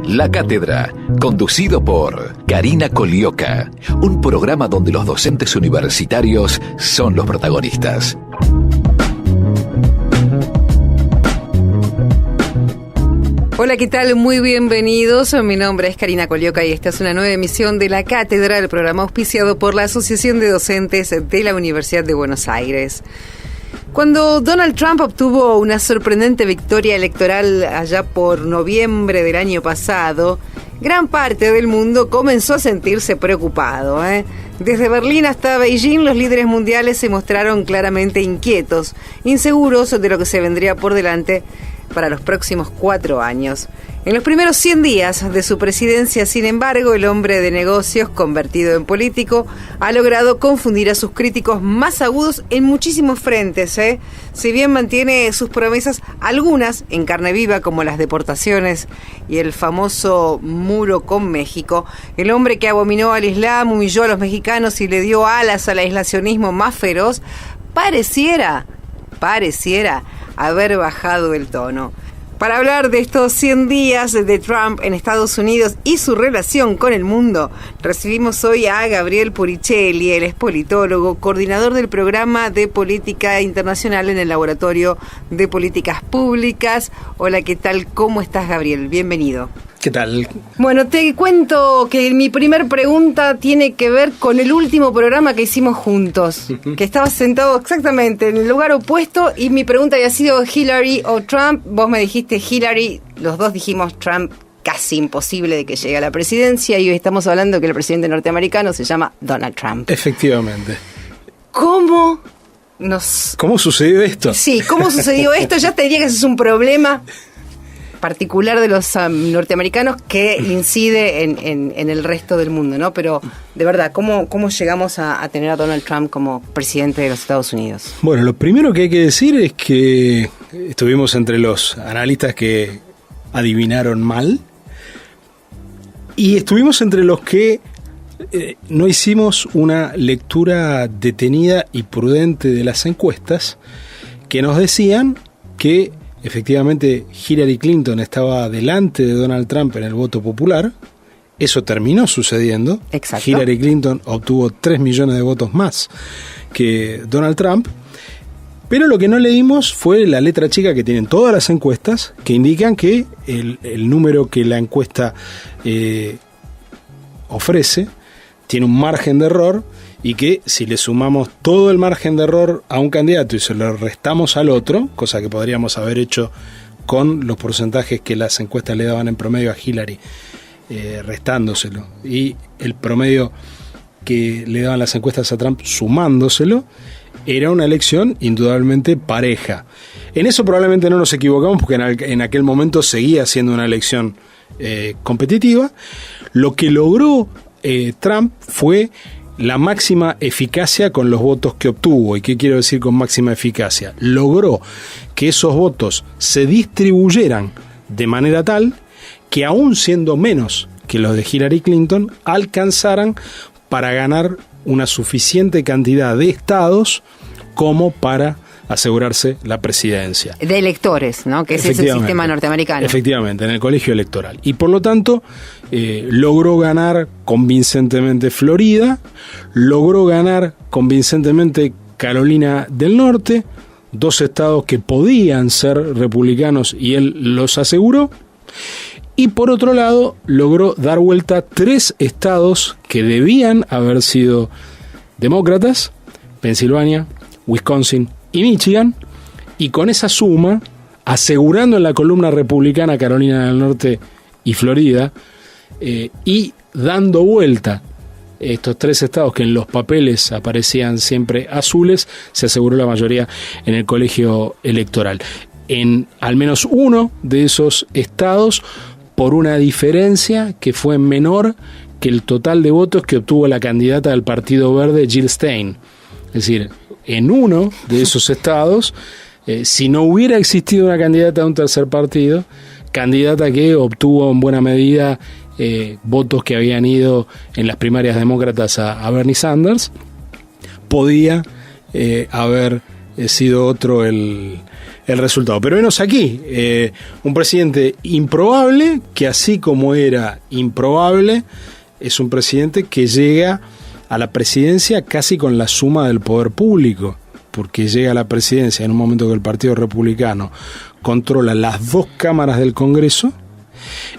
La Cátedra, conducido por Karina Colioca, un programa donde los docentes universitarios son los protagonistas. Hola, ¿qué tal? Muy bienvenidos. Mi nombre es Karina Colioca y esta es una nueva emisión de La Cátedra, el programa auspiciado por la Asociación de Docentes de la Universidad de Buenos Aires. Cuando Donald Trump obtuvo una sorprendente victoria electoral allá por noviembre del año pasado, gran parte del mundo comenzó a sentirse preocupado. Desde Berlín hasta Beijing, los líderes mundiales se mostraron claramente inquietos, inseguros de lo que se vendría por delante para los próximos 4 años. En los primeros 100 días de su presidencia, sin embargo, el hombre de negocios, convertido en político, ha logrado confundir a sus críticos más agudos en muchísimos frentes. Si bien mantiene sus promesas, algunas en carne viva, como las deportaciones y el famoso muro con México, el hombre que abominó al Islam, humilló a los mexicanos y le dio alas al aislacionismo más feroz, pareciera haber bajado el tono. Para hablar de estos 100 días de Trump en Estados Unidos y su relación con el mundo, recibimos hoy a Gabriel Puricelli. Él es politólogo, coordinador del programa de política internacional en el Laboratorio de Políticas Públicas. Hola, ¿qué tal? ¿Cómo estás, Gabriel? Bienvenido. ¿Qué tal? Bueno, te cuento que mi primer pregunta tiene que ver con el último programa que hicimos juntos, que estabas sentado exactamente en el lugar opuesto y mi pregunta había sido Hillary o Trump. Vos me dijiste Hillary, los dos dijimos Trump, casi imposible de que llegue a la presidencia, y hoy estamos hablando que el presidente norteamericano se llama Donald Trump. Efectivamente. ¿Cómo sucedió esto? Sí, ¿cómo sucedió esto? Ya te diría que ese es un problema particular de los norteamericanos que incide en el resto del mundo, ¿no? Pero, de verdad, ¿cómo llegamos a tener a Donald Trump como presidente de los Estados Unidos? Bueno, lo primero que hay que decir es que estuvimos entre los analistas que adivinaron mal y estuvimos entre los que no hicimos una lectura detenida y prudente de las encuestas que nos decían que efectivamente Hillary Clinton estaba delante de Donald Trump en el voto popular. Eso terminó sucediendo. Exacto. Hillary Clinton obtuvo 3 millones de votos más que Donald Trump. Pero lo que no leímos fue la letra chica que tienen todas las encuestas, que indican que el número que la encuesta ofrece tiene un margen de error, y que si le sumamos todo el margen de error a un candidato y se lo restamos al otro, cosa que podríamos haber hecho con los porcentajes que las encuestas le daban en promedio a Hillary, restándoselo, y el promedio que le daban las encuestas a Trump sumándoselo, era una elección indudablemente pareja. En eso probablemente no nos equivocamos, porque en aquel momento seguía siendo una elección competitiva. Lo que logró Trump fue la máxima eficacia con los votos que obtuvo. ¿Y qué quiero decir con máxima eficacia? Logró que esos votos se distribuyeran de manera tal que, aún siendo menos que los de Hillary Clinton, alcanzaran para ganar una suficiente cantidad de estados como para asegurarse la presidencia. De electores, ¿no? Que ese es el sistema norteamericano. Efectivamente, en el colegio electoral. Y por lo tanto, logró ganar convincentemente Florida, logró ganar convincentemente Carolina del Norte, 2 estados que podían ser republicanos y él los aseguró. Y por otro lado, logró dar vuelta 3 estados que debían haber sido demócratas: Pensilvania, Wisconsin y Michigan, y con esa suma, asegurando en la columna republicana Carolina del Norte y Florida, y dando vuelta estos 3 estados que en los papeles aparecían siempre azules, se aseguró la mayoría en el colegio electoral. En al menos uno de esos estados, por una diferencia que fue menor que el total de votos que obtuvo la candidata del Partido Verde, Jill Stein. Es decir, en uno de esos estados, si no hubiera existido una candidata de un tercer partido, candidata que obtuvo en buena medida votos que habían ido en las primarias demócratas a Bernie Sanders, podía haber sido otro el el resultado. Pero menos aquí, un presidente improbable, que así como era improbable, es un presidente que llega a la presidencia casi con la suma del poder público, porque llega a la presidencia en un momento que el Partido Republicano controla las 2 cámaras del Congreso,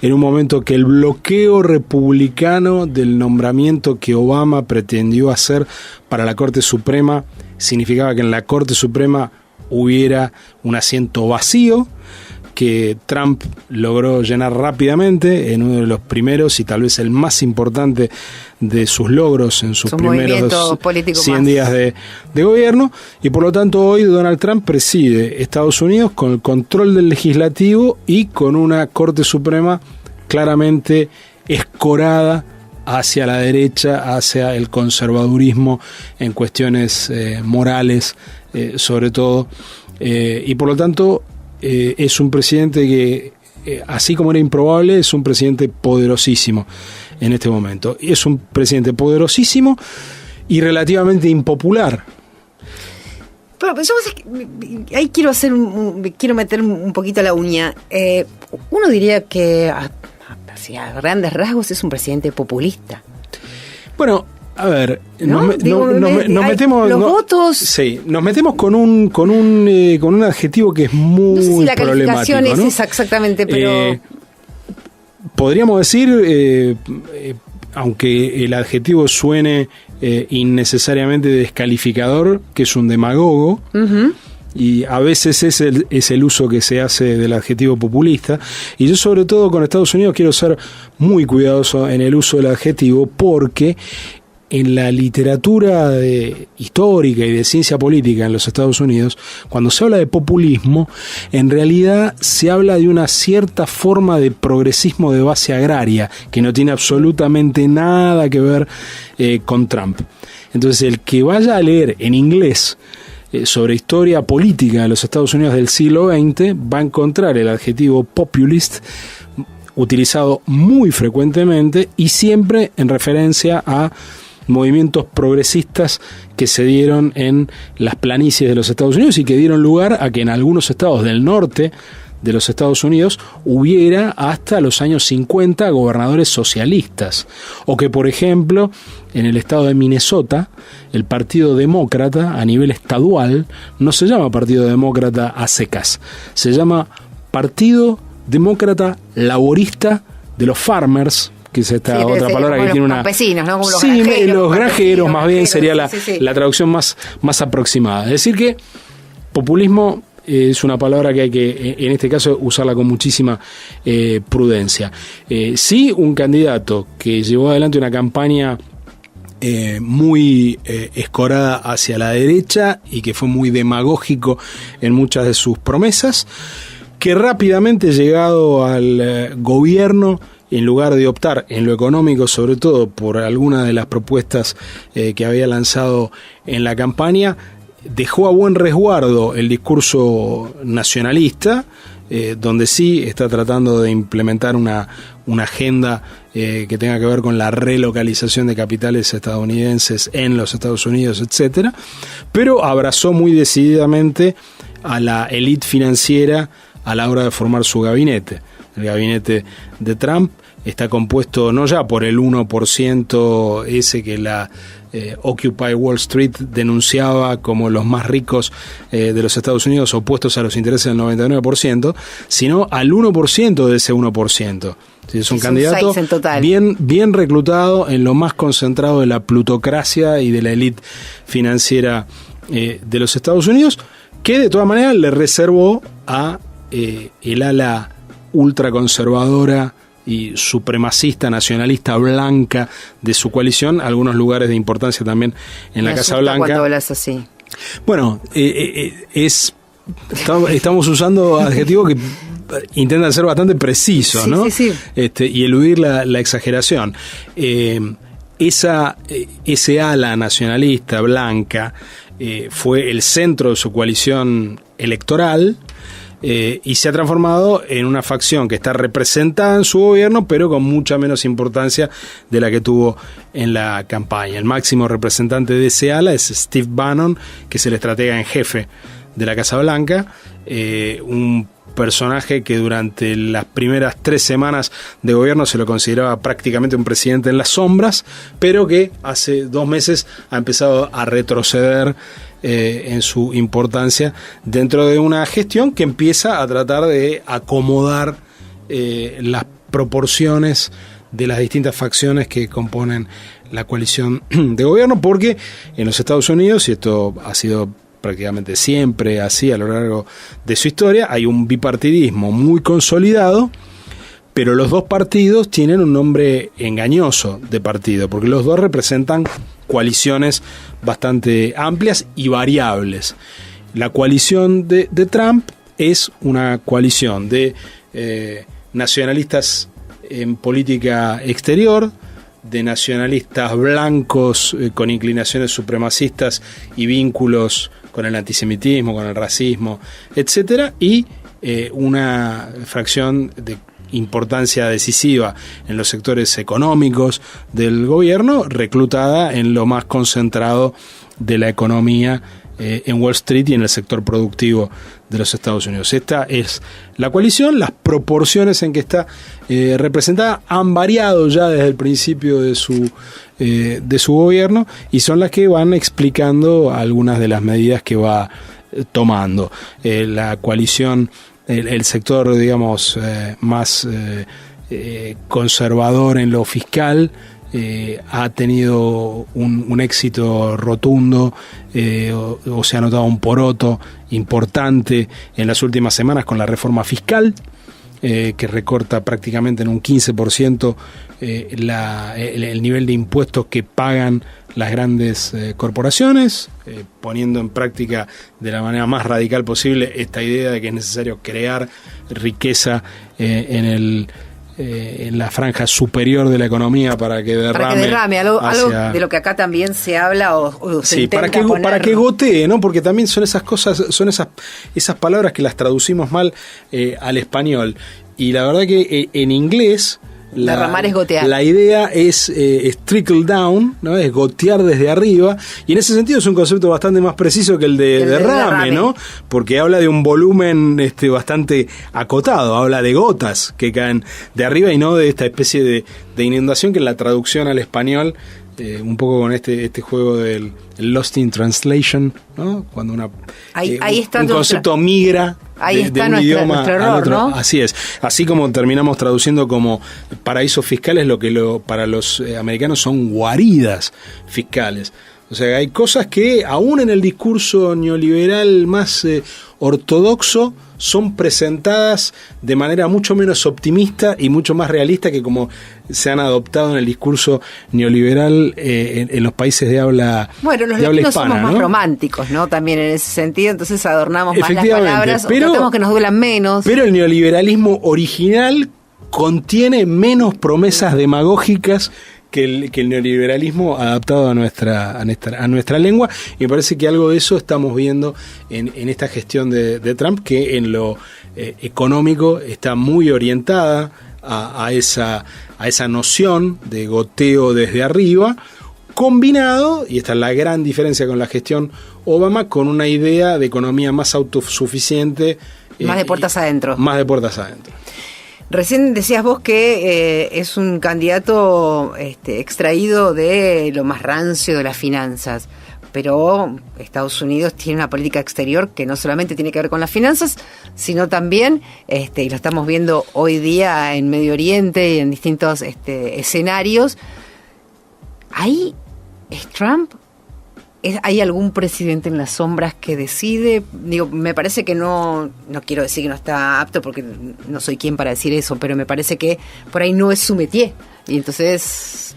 en un momento que el bloqueo republicano del nombramiento que Obama pretendió hacer para la Corte Suprema significaba que en la Corte Suprema hubiera un asiento vacío, que Trump logró llenar rápidamente en uno de los primeros y tal vez el más importante de sus logros en sus primeros 100 días de gobierno, y por lo tanto hoy Donald Trump preside Estados Unidos con el control del legislativo y con una Corte Suprema claramente escorada hacia la derecha, hacia el conservadurismo en cuestiones morales, sobre todo, y por lo tanto es un presidente que, así como era improbable, es un presidente poderosísimo en este momento. Es un presidente poderosísimo y relativamente impopular. Pero yo ahí quiero meter un poquito la uña. Uno diría que a grandes rasgos es un presidente populista. Bueno, a ver, nos metemos los votos. Sí, nos metemos con un adjetivo que es muy no sé si la problemático, calificación es ¿no? esa exactamente, pero podríamos decir, aunque el adjetivo suene innecesariamente descalificador, que es un demagogo. Uh-huh. Y a veces es el uso que se hace del adjetivo populista. Y yo, sobre todo con Estados Unidos, quiero ser muy cuidadoso en el uso del adjetivo, porque en la literatura histórica y de ciencia política en los Estados Unidos, cuando se habla de populismo, en realidad se habla de una cierta forma de progresismo de base agraria, que no tiene absolutamente nada que ver con Trump. Entonces, el que vaya a leer en inglés sobre historia política de los Estados Unidos del siglo XX, va a encontrar el adjetivo populist utilizado muy frecuentemente y siempre en referencia a movimientos progresistas que se dieron en las planicies de los Estados Unidos y que dieron lugar a que en algunos estados del norte de los Estados Unidos hubiera hasta los años 50 gobernadores socialistas, o que, por ejemplo, en el estado de Minnesota el Partido Demócrata a nivel estadual no se llama Partido Demócrata a secas, se llama Partido Demócrata Laborista de los Farmers, que es esta otra palabra que tiene una... campesinos, ¿no? Como los granjeros. Los granjeros, más bien, sería la traducción más aproximada. Es decir que populismo es una palabra que hay que, en este caso, usarla con muchísima prudencia. Sí, un candidato que llevó adelante una campaña muy escorada hacia la derecha y que fue muy demagógico en muchas de sus promesas, que rápidamente, llegado al gobierno, en lugar de optar en lo económico, sobre todo por alguna de las propuestas que había lanzado en la campaña, dejó a buen resguardo el discurso nacionalista, donde sí está tratando de implementar una agenda que tenga que ver con la relocalización de capitales estadounidenses en los Estados Unidos, etcétera, pero abrazó muy decididamente a la élite financiera a la hora de formar su gabinete. El gabinete de Trump está compuesto no ya por el 1% ese que la Occupy Wall Street denunciaba como los más ricos de los Estados Unidos, opuestos a los intereses del 99%, sino al 1% de ese 1%. Es un candidato bien reclutado en lo más concentrado de la plutocracia y de la élite financiera de los Estados Unidos, que de todas maneras le reservó a el ala ultraconservadora y supremacista, nacionalista blanca de su coalición, algunos lugares de importancia también en la Casa Blanca. Cuando hablas así. Bueno, estamos usando adjetivos que intentan ser bastante precisos, sí, ¿no? Sí. Y eludir la exageración. Ese ala nacionalista blanca fue el centro de su coalición electoral. Y se ha transformado en una facción que está representada en su gobierno, pero con mucha menos importancia de la que tuvo en la campaña. El máximo representante de ese ala es Steve Bannon, que es el estratega en jefe de la Casa Blanca, un personaje que durante las primeras 3 semanas de gobierno se lo consideraba prácticamente un presidente en las sombras, pero que hace 2 meses ha empezado a retroceder en su importancia dentro de una gestión que empieza a tratar de acomodar las proporciones de las distintas facciones que componen la coalición de gobierno, porque en los Estados Unidos, y esto ha sido prácticamente siempre así a lo largo de su historia, hay un bipartidismo muy consolidado, pero los dos partidos tienen un nombre engañoso de partido, porque los dos representan coaliciones bastante amplias y variables. La coalición de Trump es una coalición de nacionalistas en política exterior, de nacionalistas blancos con inclinaciones supremacistas y vínculos con el antisemitismo, con el racismo, etcétera, y una fracción de importancia decisiva en los sectores económicos del gobierno, reclutada en lo más concentrado de la economía en Wall Street y en el sector productivo de los Estados Unidos. Esta es la coalición. Las proporciones en que está representada han variado ya desde el principio de su gobierno y son las que van explicando algunas de las medidas que va tomando. La coalición, el sector, digamos, más conservador en lo fiscal, ha tenido un éxito rotundo, o se ha notado un poroto importante en las últimas semanas con la reforma fiscal, que recorta prácticamente en un 15% el nivel de impuestos que pagan las grandes corporaciones, poniendo en práctica de la manera más radical posible esta idea de que es necesario crear riqueza en la franja superior de la economía para que derrame algo de lo que acá también se habla o se intenta para que gotee, ¿no? Porque también son esas cosas, son esas palabras que las traducimos mal al español, y la verdad que en inglés derramar es gotear. La idea es trickle down, ¿no? Es gotear desde arriba, y en ese sentido es un concepto bastante más preciso que el de derrame, ¿no? Porque habla de un volumen bastante acotado, habla de gotas que caen de arriba y no de esta especie de inundación que en la traducción al español, un poco con este juego del Lost in Translation, ¿no? Cuando ahí está un concepto migra de un idioma nuestro error, al otro, ¿no? Así es. Así como terminamos traduciendo como paraísos fiscales lo que para los americanos son guaridas fiscales. O sea, hay cosas que aún en el discurso neoliberal más ortodoxo son presentadas de manera mucho menos optimista y mucho más realista que como se han adoptado en el discurso neoliberal en los países de habla hispana. Bueno, los latinos somos más románticos, ¿no? También en ese sentido, entonces adornamos más las palabras, pero, tratamos que nos duelan menos. Pero el neoliberalismo original contiene menos promesas demagógicas que el neoliberalismo adaptado a nuestra lengua, y me parece que algo de eso estamos viendo en esta gestión de Trump, que en lo económico está muy orientada a esa noción de goteo desde arriba, combinado, y esta es la gran diferencia con la gestión Obama, con una idea de economía más autosuficiente. Más de puertas adentro. Más de puertas adentro. Recién decías vos que es un candidato extraído de lo más rancio de las finanzas, pero Estados Unidos tiene una política exterior que no solamente tiene que ver con las finanzas, sino también, y lo estamos viendo hoy día en Medio Oriente y en distintos escenarios. ¿Ahí es Trump? ¿Hay algún presidente en las sombras que decide? Digo, me parece que no quiero decir que no está apto porque no soy quien para decir eso, pero me parece que por ahí no es su métier. Y entonces...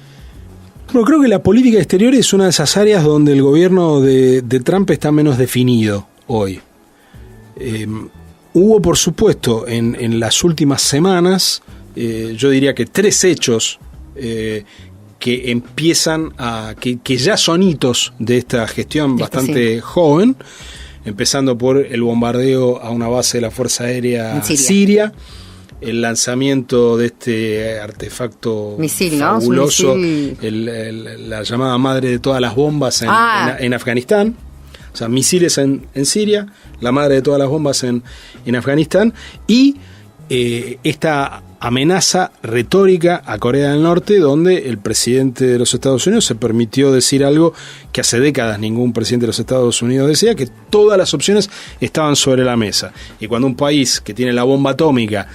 Bueno, creo que la política exterior es una de esas áreas donde el gobierno de Trump está menos definido hoy. Hubo, por supuesto, en las últimas semanas, yo diría que 3 hechos que empiezan que ya son hitos de esta gestión bastante joven, empezando por el bombardeo a una base de la Fuerza Aérea en Siria, el lanzamiento de este artefacto misil, fabuloso, ¿no? la llamada madre de todas las bombas en Afganistán. o sea, misiles en Siria, la madre de todas las bombas en Afganistán, y esta amenaza retórica a Corea del Norte, donde el presidente de los Estados Unidos se permitió decir algo que hace décadas ningún presidente de los Estados Unidos decía, que todas las opciones estaban sobre la mesa. Y cuando un país que tiene la bomba atómica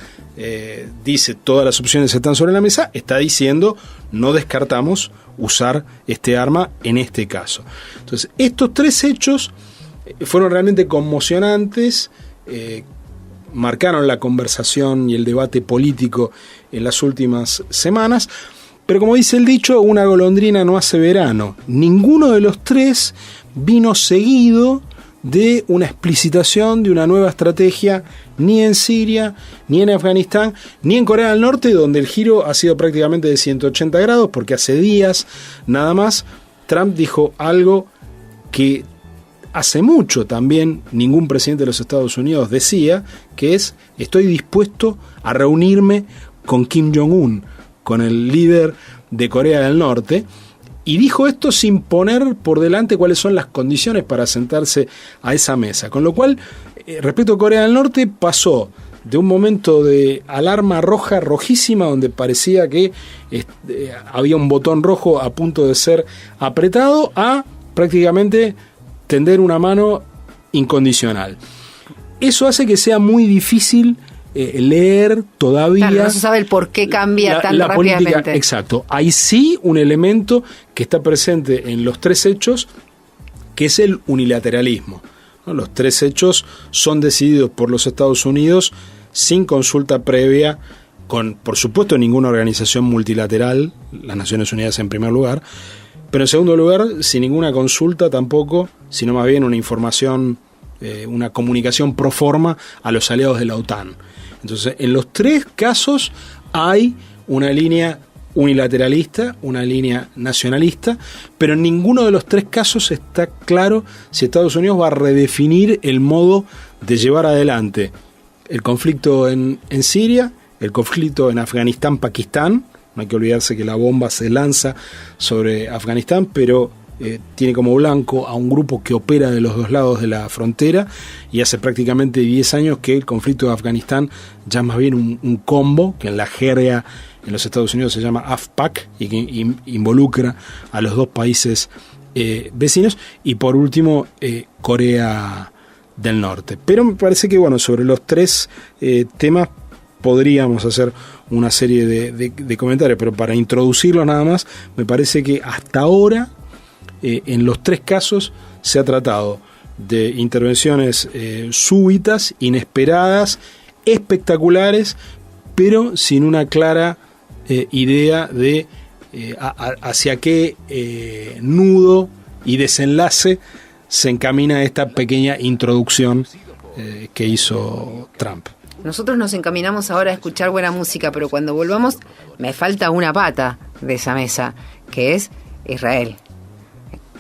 dice todas las opciones están sobre la mesa, está diciendo no descartamos usar este arma en este caso. Entonces, estos tres hechos fueron realmente conmocionantes, marcaron la conversación y el debate político en las últimas semanas, pero como dice el dicho, una golondrina no hace verano. Ninguno de los tres vino seguido de una explicitación de una nueva estrategia, ni en Siria, ni en Afganistán, ni en Corea del Norte, donde el giro ha sido prácticamente de 180 grados, porque hace días nada más Trump dijo algo que hace mucho también ningún presidente de los Estados Unidos decía, que es: estoy dispuesto a reunirme con Kim Jong-un, con el líder de Corea del Norte, y dijo esto sin poner por delante cuáles son las condiciones para sentarse a esa mesa. Con lo cual, respecto a Corea del Norte, pasó de un momento de alarma roja, rojísima, donde parecía que había un botón rojo a punto de ser apretado, a prácticamente tender una mano incondicional. Eso hace que sea muy difícil leer todavía. Claro, no se sabe el por qué cambia tan rápidamente. Política, exacto. Hay sí un elemento que está presente en los tres hechos, que es el unilateralismo, ¿no? Los tres hechos son decididos por los Estados Unidos sin consulta previa con, por supuesto, ninguna organización multilateral, las Naciones Unidas en primer lugar, pero en segundo lugar, sin ninguna consulta tampoco, sino más bien una información, una comunicación pro forma a los aliados de la OTAN. Entonces, en los tres casos hay una línea unilateralista, una línea nacionalista, pero en ninguno de los tres casos está claro si Estados Unidos va a redefinir el modo de llevar adelante el conflicto en Siria, el conflicto en Afganistán-Pakistán. No hay que olvidarse que la bomba se lanza sobre Afganistán, pero tiene como blanco a un grupo que opera de los dos lados de la frontera, y hace prácticamente 10 años que el conflicto de Afganistán ya es más bien un combo, que en la jerga en los Estados Unidos se llama AFPAC, y que involucra a los dos países vecinos, y por último Corea del Norte. Pero me parece que, bueno, sobre los tres temas podríamos hacer una serie de comentarios, pero para introducirlo nada más, me parece que hasta ahora en los tres casos se ha tratado de intervenciones súbitas, inesperadas, espectaculares, pero sin una clara idea de hacia qué nudo y desenlace se encamina esta pequeña introducción que hizo Trump. Nosotros nos encaminamos ahora a escuchar buena música, pero cuando volvamos me falta una pata de esa mesa, que es Israel.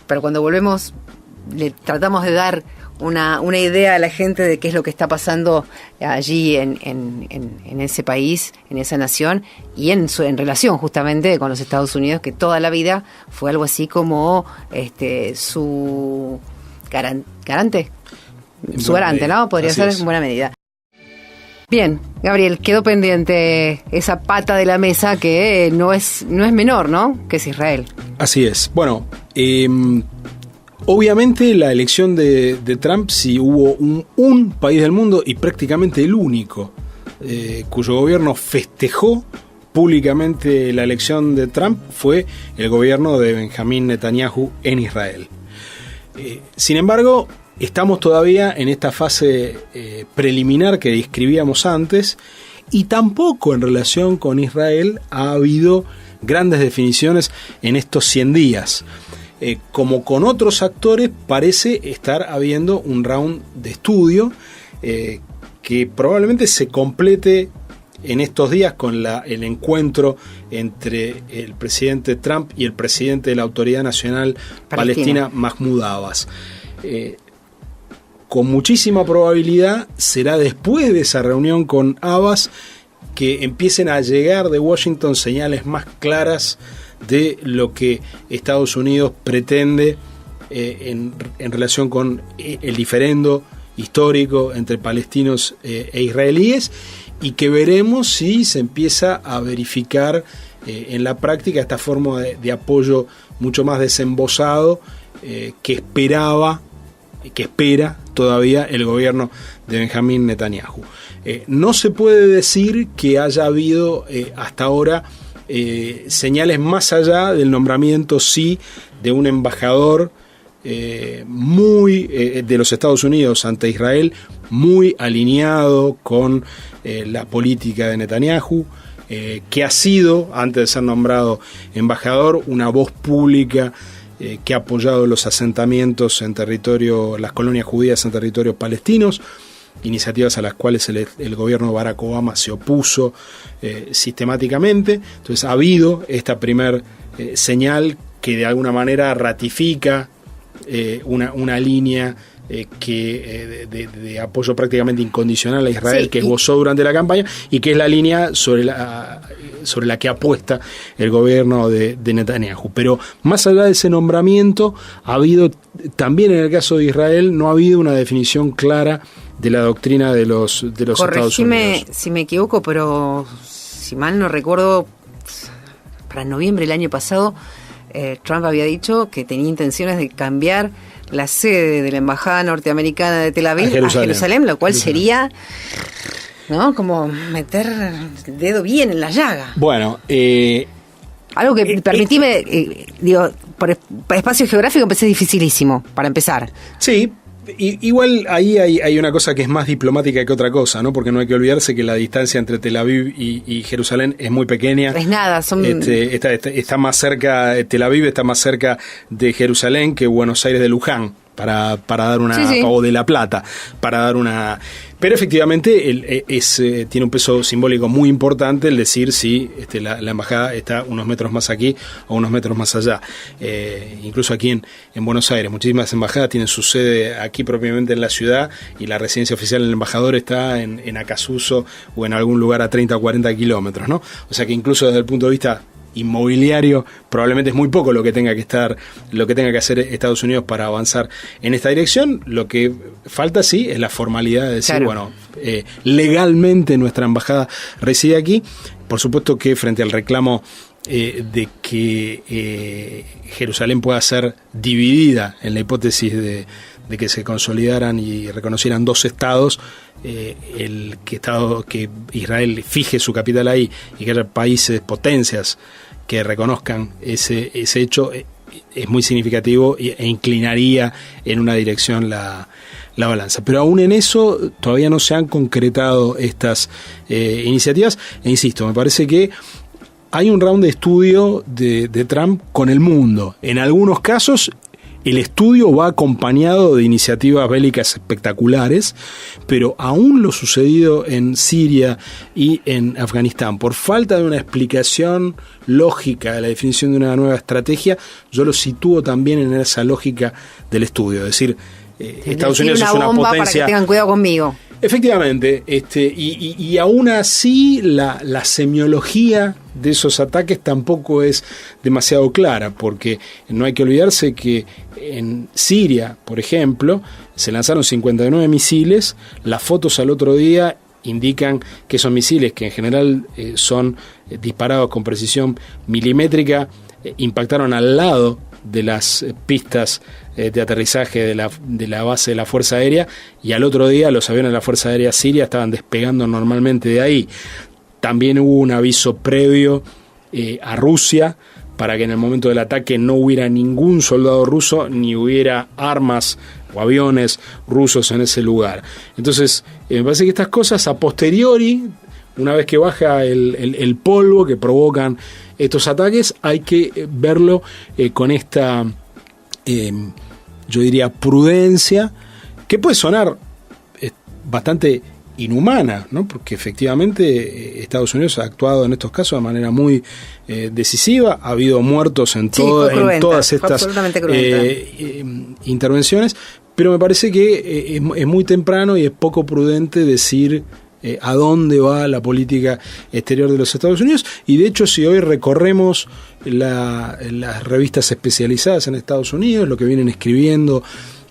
Pero cuando volvemos le tratamos de dar una idea a la gente de qué es lo que está pasando allí en ese país, en esa nación, y en relación justamente con los Estados Unidos, que toda la vida fue algo así como su garante, ¿no? Podría ser en buena medida. Bien, Gabriel, quedó pendiente esa pata de la mesa que no es menor, ¿no? Que es Israel. Así es. Bueno, obviamente la elección de Trump, si hubo un país del mundo, y prácticamente el único, cuyo gobierno festejó públicamente la elección de Trump, fue el gobierno de Benjamín Netanyahu en Israel. Sin embargo, estamos todavía en esta fase preliminar que describíamos antes, y tampoco en relación con Israel ha habido grandes definiciones en estos 100 días. Como con otros actores, parece estar habiendo un round de estudio que probablemente se complete en estos días con el encuentro entre el presidente Trump y el presidente de la Autoridad Nacional Palestina, Mahmoud Abbas. Con muchísima probabilidad será después de esa reunión con Abbas que empiecen a llegar de Washington señales más claras de lo que Estados Unidos pretende en relación con el diferendo histórico entre palestinos e israelíes, y que veremos si se empieza a verificar en la práctica esta forma de apoyo mucho más desembosado que espera todavía el gobierno de Benjamín Netanyahu. No se puede decir que haya habido hasta ahora señales más allá del nombramiento, sí, de un embajador muy de los Estados Unidos ante Israel, muy alineado con la política de Netanyahu, que ha sido, antes de ser nombrado embajador, una voz pública que ha apoyado los asentamientos en territorio, las colonias judías en territorios palestinos, iniciativas a las cuales el gobierno de Barack Obama se opuso sistemáticamente. Entonces ha habido esta primer señal que de alguna manera ratifica una línea de apoyo prácticamente incondicional a Israel, sí, que esbozó durante la campaña, y que es la línea sobre la que apuesta el gobierno de Netanyahu. Pero más allá de ese nombramiento, ha habido también, en el caso de Israel, no ha habido una definición clara de la doctrina de los Estados Unidos. Corregime si me equivoco, pero si mal no recuerdo, para noviembre del año pasado, Trump había dicho que tenía intenciones de cambiar la sede de la embajada norteamericana de Tel Aviv a Jerusalén, lo cual sería, ¿no?, como meter el dedo bien en la llaga. Bueno, algo que, permitime, digo, por espacio geográfico empecé dificilísimo, para empezar. Sí. Igual ahí hay una cosa que es más diplomática que otra cosa, ¿no? Porque no hay que olvidarse que la distancia entre Tel Aviv y Jerusalén es muy pequeña. Es nada, está más cerca, Tel Aviv está más cerca de Jerusalén que Buenos Aires de Luján, para dar una, sí. O de La Plata, para dar una. Pero efectivamente tiene un peso simbólico muy importante el decir si la embajada está unos metros más aquí o unos metros más allá. Incluso aquí en Buenos Aires, muchísimas embajadas tienen su sede aquí propiamente en la ciudad, y la residencia oficial del embajador está en Acasuso o en algún lugar a 30 o 40 kilómetros, ¿no? O sea que incluso desde el punto de vista inmobiliario probablemente es muy poco lo que tenga que hacer Estados Unidos para avanzar en esta dirección. Lo que falta, sí, es la formalidad de decir, claro, bueno, legalmente nuestra embajada reside aquí. Por supuesto que frente al reclamo de que Jerusalén pueda ser dividida, en la hipótesis de que se consolidaran y reconocieran dos estados, que Israel fije su capital ahí y que haya países, potencias, que reconozcan ese hecho, es muy significativo e inclinaría en una dirección la balanza. Pero aún en eso todavía no se han concretado estas iniciativas, e insisto, me parece que hay un round de estudio de Trump con el mundo. En algunos casos el estudio va acompañado de iniciativas bélicas espectaculares, pero aún lo sucedido en Siria y en Afganistán, por falta de una explicación lógica de la definición de una nueva estrategia, yo lo sitúo también en esa lógica del estudio. Es decir, Estados Unidos es una potencia. Para que tengan cuidado conmigo. Efectivamente, y aún así la semiología de esos ataques tampoco es demasiado clara, porque no hay que olvidarse que en Siria, por ejemplo, se lanzaron 59 misiles. Las fotos al otro día indican que esos misiles, que en general son disparados con precisión milimétrica, impactaron al lado de las pistas de aterrizaje de la base de la Fuerza Aérea, y al otro día los aviones de la Fuerza Aérea Siria estaban despegando normalmente de ahí. También hubo un aviso previo a Rusia para que en el momento del ataque no hubiera ningún soldado ruso ni hubiera armas o aviones rusos en ese lugar. Entonces, me parece que estas cosas a posteriori, una vez que baja el polvo que provocan estos ataques, hay que verlo con esta, yo diría, prudencia, que puede sonar bastante inhumana, ¿no? Porque efectivamente Estados Unidos ha actuado en estos casos de manera muy decisiva. Ha habido muertos en todas estas intervenciones, pero me parece que es muy temprano y es poco prudente decir a dónde va la política exterior de los Estados Unidos. Y de hecho, si hoy recorremos las revistas especializadas en Estados Unidos, lo que vienen escribiendo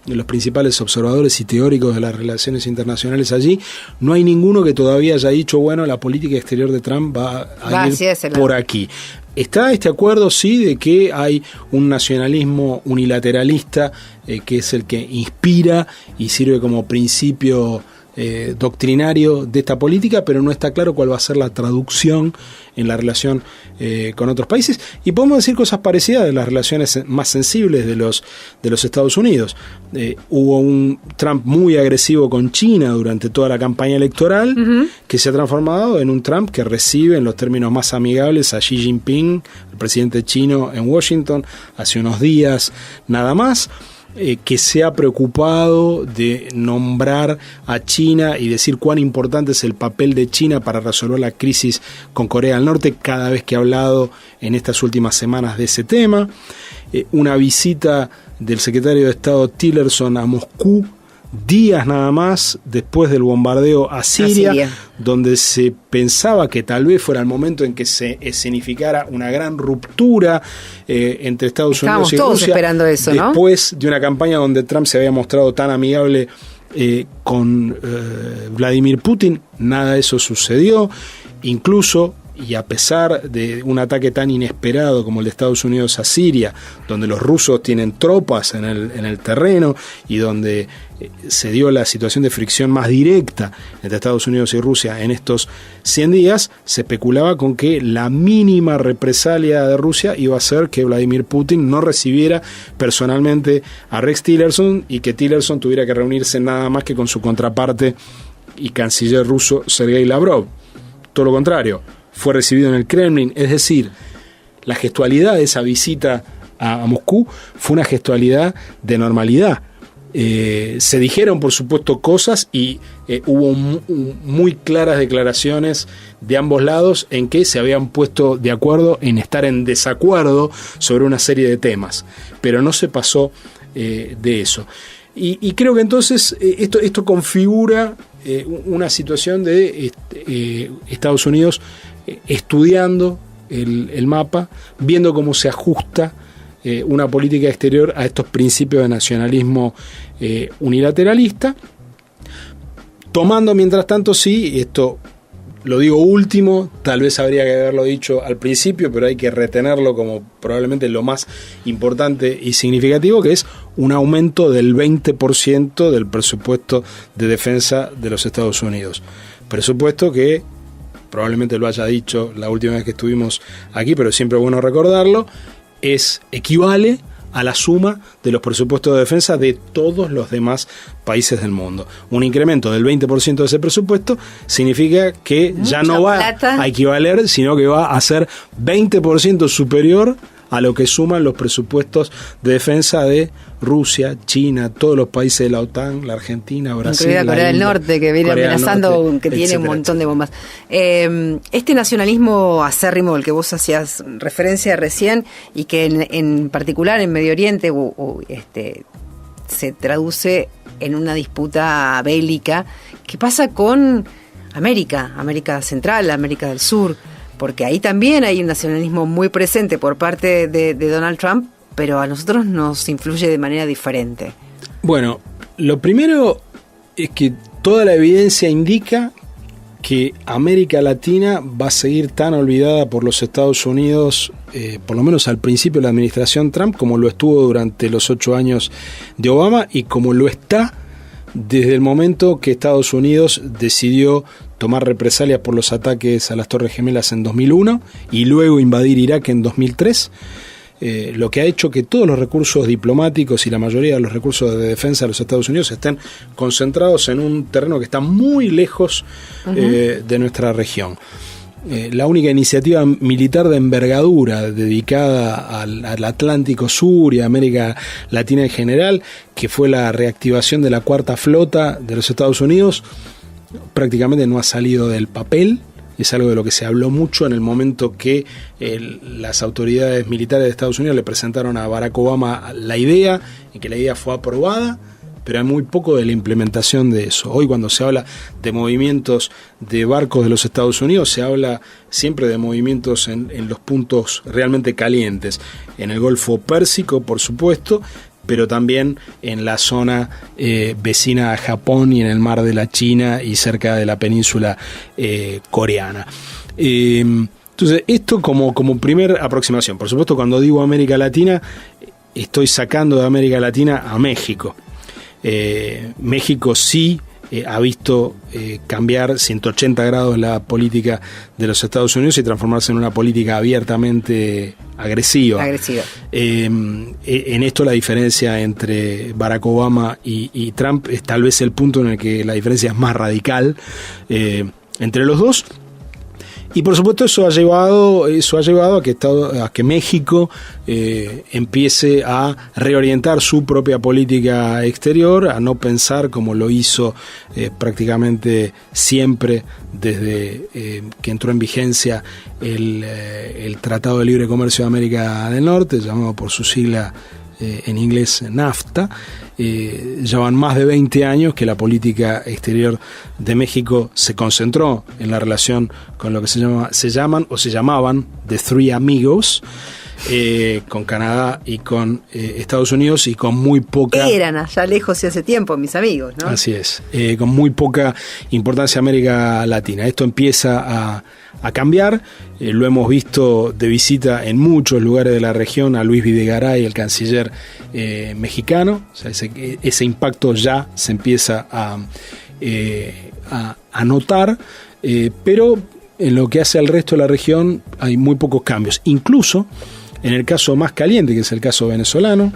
los principales observadores y teóricos de las relaciones internacionales allí, no hay ninguno que todavía haya dicho, bueno, la política exterior de Trump va a ir por aquí. Está este acuerdo, sí, de que hay un nacionalismo unilateralista que es el que inspira y sirve como principio doctrinario de esta política, pero no está claro cuál va a ser la traducción en la relación con otros países, y podemos decir cosas parecidas de las relaciones más sensibles de los Estados Unidos. Hubo un Trump muy agresivo con China durante toda la campaña electoral, que se ha transformado en un Trump que recibe en los términos más amigables a Xi Jinping, el presidente chino, en Washington hace unos días nada más. Que se ha preocupado de nombrar a China y decir cuán importante es el papel de China para resolver la crisis con Corea del Norte cada vez que ha hablado en estas últimas semanas de ese tema. Una visita del secretario de Estado Tillerson a Moscú días nada más después del bombardeo a Siria, donde se pensaba que tal vez fuera el momento en que se escenificara una gran ruptura entre Estados Unidos y todos Rusia, esperando eso, después de una campaña donde Trump se había mostrado tan amigable con Vladimir Putin. Nada de eso sucedió, incluso, y a pesar de un ataque tan inesperado como el de Estados Unidos a Siria, donde los rusos tienen tropas en el terreno y donde se dio la situación de fricción más directa entre Estados Unidos y Rusia en estos 100 días, se especulaba con que la mínima represalia de Rusia iba a ser que Vladimir Putin no recibiera personalmente a Rex Tillerson y que Tillerson tuviera que reunirse nada más que con su contraparte y canciller ruso Sergei Lavrov. Todo lo contrario, fue recibido en el Kremlin, es decir, la gestualidad de esa visita a Moscú fue una gestualidad de normalidad. Se dijeron, por supuesto, cosas y hubo muy claras declaraciones de ambos lados en que se habían puesto de acuerdo en estar en desacuerdo sobre una serie de temas, pero no se pasó de eso. Y creo que entonces esto configura una situación de Estados Unidos estudiando el mapa, viendo cómo se ajusta una política exterior a estos principios de nacionalismo unilateralista, tomando mientras tanto, sí, esto lo digo último, tal vez habría que haberlo dicho al principio, pero hay que retenerlo como probablemente lo más importante y significativo, que es un aumento del 20% del presupuesto de defensa de los Estados Unidos. Presupuesto que probablemente lo haya dicho la última vez que estuvimos aquí, pero siempre es bueno recordarlo, equivale a la suma de los presupuestos de defensa de todos los demás países del mundo. Un incremento del 20% de ese presupuesto significa que mucha ya no va a equivaler, sino que va a ser 20% superior a lo que suman los presupuestos de defensa de Rusia, China, todos los países de la OTAN, la Argentina, Brasil, incluida Corea del Norte, que viene amenazando, que tiene un montón de bombas. Este nacionalismo acérrimo al que vos hacías referencia recién y que en particular en Medio Oriente se traduce en una disputa bélica, ¿qué pasa con América Central, América del Sur? Porque ahí también hay un nacionalismo muy presente por parte de Donald Trump, pero a nosotros nos influye de manera diferente. Bueno, lo primero es que toda la evidencia indica que América Latina va a seguir tan olvidada por los Estados Unidos, por lo menos al principio de la administración Trump, como lo estuvo durante los 8 años de Obama y como lo está desde el momento que Estados Unidos decidió tomar represalias por los ataques a las Torres Gemelas en 2001 y luego invadir Irak en 2003, lo que ha hecho que todos los recursos diplomáticos y la mayoría de los recursos de defensa de los Estados Unidos estén concentrados en un terreno que está muy lejos de nuestra región. La única iniciativa militar de envergadura dedicada al Atlántico Sur y a América Latina en general, que fue la reactivación de la Cuarta Flota de los Estados Unidos, prácticamente no ha salido del papel. Es algo de lo que se habló mucho en el momento que las autoridades militares de Estados Unidos le presentaron a Barack Obama la idea, y que la idea fue aprobada, pero hay muy poco de la implementación de eso. Hoy cuando se habla de movimientos de barcos de los Estados Unidos, se habla siempre de movimientos en los puntos realmente calientes, en el Golfo Pérsico, por supuesto, pero también en la zona vecina a Japón y en el mar de la China y cerca de la península coreana. Entonces, esto como primer aproximación. Por supuesto, cuando digo América Latina, estoy sacando de América Latina a México. México sí ha visto cambiar 180 grados la política de los Estados Unidos y transformarse en una política abiertamente agresiva. En esto la diferencia entre Barack Obama y Trump es tal vez el punto en el que la diferencia es más radical entre los dos. Y por supuesto eso ha llevado a que México empiece a reorientar su propia política exterior, a no pensar como lo hizo prácticamente siempre desde que entró en vigencia el Tratado de Libre Comercio de América del Norte, llamado por su sigla en inglés NAFTA. Llevan más de 20 años que la política exterior de México se concentró en la relación con lo que se llamaban The Three Amigos, con Canadá y con Estados Unidos, y con muy poca... Eran allá lejos y hace tiempo, mis amigos, ¿no? Así es, con muy poca importancia América Latina. Esto empieza a cambiar, lo hemos visto de visita en muchos lugares de la región a Luis Videgaray, el canciller mexicano. O sea, ese impacto ya se empieza a notar, pero en lo que hace al resto de la región hay muy pocos cambios, incluso en el caso más caliente, que es el caso venezolano.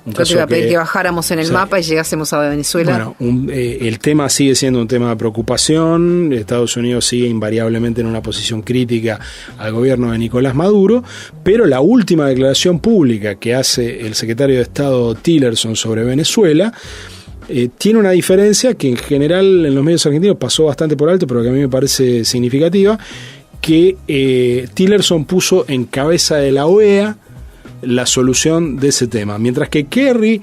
Yo te iba a pedir que bajáramos en el mapa y llegásemos a Venezuela. Bueno, el tema sigue siendo un tema de preocupación. Estados Unidos sigue invariablemente en una posición crítica al gobierno de Nicolás Maduro, pero la última declaración pública que hace el secretario de Estado Tillerson sobre Venezuela tiene una diferencia que en general en los medios argentinos pasó bastante por alto, pero que a mí me parece significativa, que Tillerson puso en cabeza de la OEA la solución de ese tema, mientras que Kerry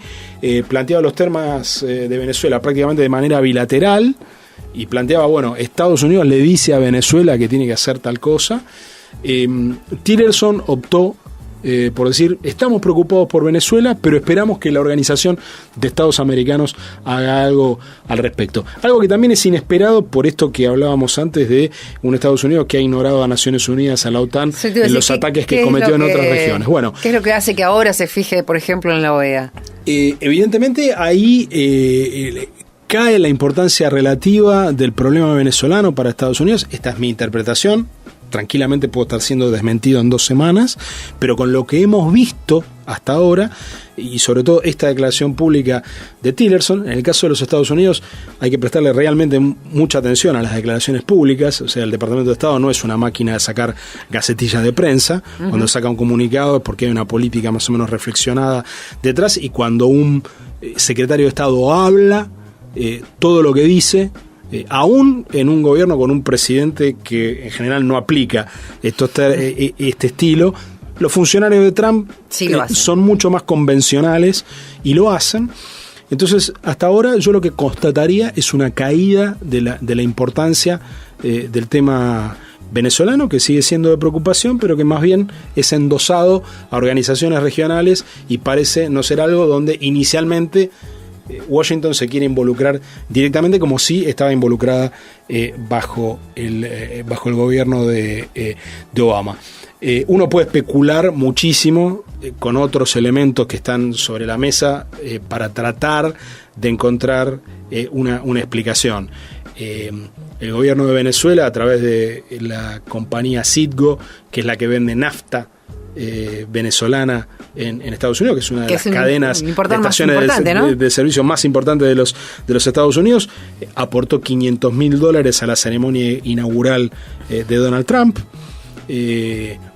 planteaba los temas de Venezuela prácticamente de manera bilateral y planteaba, bueno, Estados Unidos le dice a Venezuela que tiene que hacer tal cosa. Tillerson optó por decir, estamos preocupados por Venezuela, pero esperamos que la Organización de Estados Americanos haga algo al respecto. Algo que también es inesperado por esto que hablábamos antes de un Estados Unidos que ha ignorado a Naciones Unidas, a la OTAN, en los ataques que cometió en otras regiones. Bueno, ¿qué es lo que hace que ahora se fije, por ejemplo, en la OEA? Evidentemente ahí cae la importancia relativa del problema venezolano para Estados Unidos. Esta es mi interpretación. Tranquilamente puedo estar siendo desmentido en 2 semanas, pero con lo que hemos visto hasta ahora, y sobre todo esta declaración pública de Tillerson, en el caso de los Estados Unidos hay que prestarle realmente mucha atención a las declaraciones públicas. O sea, el Departamento de Estado no es una máquina de sacar gacetillas de prensa. Cuando saca un comunicado es porque hay una política más o menos reflexionada detrás, y cuando un secretario de Estado habla, todo lo que dice, aún en un gobierno con un presidente que en general no aplica este estilo, los funcionarios de Trump sí son mucho más convencionales y lo hacen. Entonces, hasta ahora yo lo que constataría es una caída de la importancia del tema venezolano, que sigue siendo de preocupación, pero que más bien es endosado a organizaciones regionales y parece no ser algo donde inicialmente Washington se quiere involucrar directamente, como si estaba involucrada bajo el gobierno de Obama. Uno puede especular muchísimo con otros elementos que están sobre la mesa para tratar de encontrar una explicación. El gobierno de Venezuela, a través de la compañía Citgo, que es la que vende nafta venezolana en Estados Unidos, que es una de las cadenas de estaciones de servicio más importantes de los Estados Unidos, aportó $500,000 a la ceremonia inaugural de Donald Trump.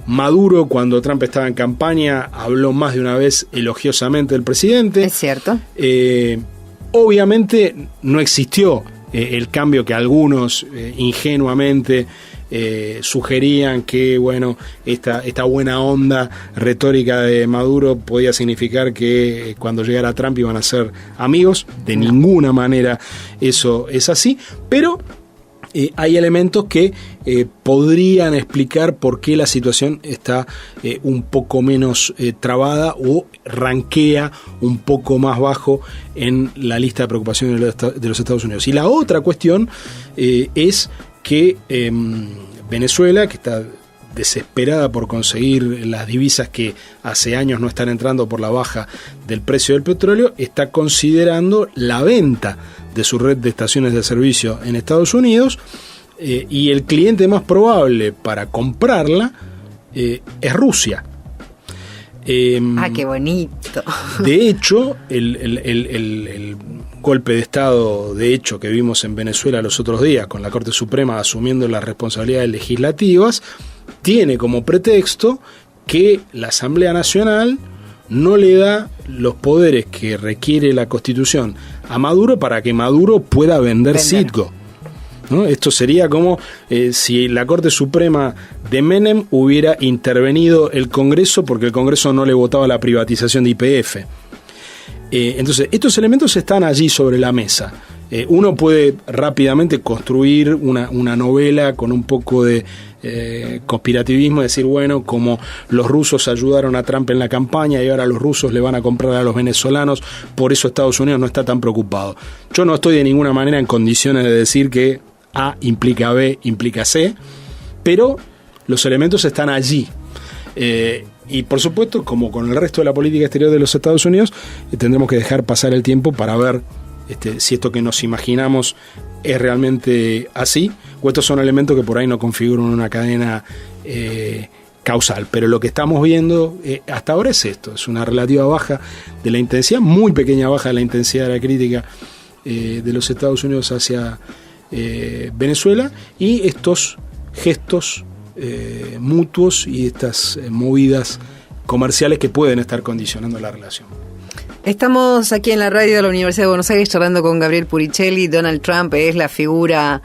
Maduro, cuando Trump estaba en campaña, habló más de una vez elogiosamente del presidente. Es cierto. Obviamente no existió el cambio que algunos ingenuamente sugerían que, bueno, esta buena onda retórica de Maduro podía significar que cuando llegara Trump iban a ser amigos. De ninguna manera eso es así, pero hay elementos que podrían explicar por qué la situación está un poco menos trabada o rankea un poco más bajo en la lista de preocupaciones de los Estados Unidos. Y la otra cuestión es que Venezuela, que está desesperada por conseguir las divisas que hace años no están entrando por la baja del precio del petróleo, está considerando la venta de su red de estaciones de servicio en Estados Unidos, y el cliente más probable para comprarla es Rusia. ¡Qué bonito! De hecho, el golpe de Estado que vimos en Venezuela los otros días, con la Corte Suprema asumiendo las responsabilidades legislativas, tiene como pretexto que la Asamblea Nacional no le da los poderes que requiere la Constitución a Maduro para que Maduro pueda vender Citgo, ¿no? Esto sería como si la Corte Suprema de Menem hubiera intervenido el Congreso porque el Congreso no le votaba la privatización de YPF. Entonces, estos elementos están allí sobre la mesa. Uno puede rápidamente construir una novela con un poco de conspirativismo, decir, bueno, como los rusos ayudaron a Trump en la campaña y ahora los rusos le van a comprar a los venezolanos, por eso Estados Unidos no está tan preocupado. Yo no estoy de ninguna manera en condiciones de decir que A implica B, implica C, pero los elementos están allí. Y por supuesto, como con el resto de la política exterior de los Estados Unidos, tendremos que dejar pasar el tiempo para ver si esto que nos imaginamos es realmente así, o estos son elementos que por ahí no configuran una cadena causal. Pero lo que estamos viendo hasta ahora es esto, es una relativa baja de la intensidad, muy pequeña baja de la intensidad de la crítica de los Estados Unidos hacia Venezuela, y estos gestos mutuos y estas movidas comerciales que pueden estar condicionando la relación. Estamos aquí en la radio de la Universidad de Buenos Aires charlando con Gabriel Puricelli. Donald Trump es la figura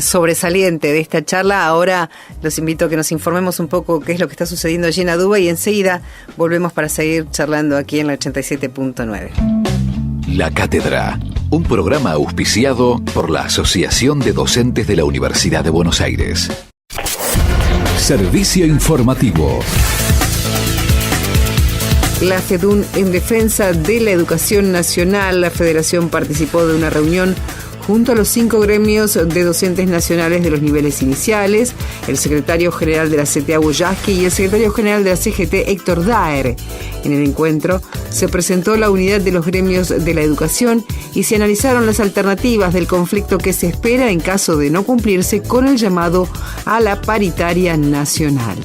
sobresaliente de esta charla. Ahora los invito a que nos informemos un poco qué es lo que está sucediendo allí en Aduba, y enseguida volvemos para seguir charlando aquí en la 87.9. La Cátedra, un programa auspiciado por la Asociación de Docentes de la Universidad de Buenos Aires. Servicio informativo. La FEDUN en defensa de la educación nacional. La federación participó de una reunión junto a los 5 gremios de docentes nacionales de los niveles iniciales, el secretario general de la CTA Boyaski y el secretario general de la CGT Héctor Daer. En el encuentro se presentó la unidad de los gremios de la educación y se analizaron las alternativas del conflicto que se espera en caso de no cumplirse con el llamado a la paritaria nacional.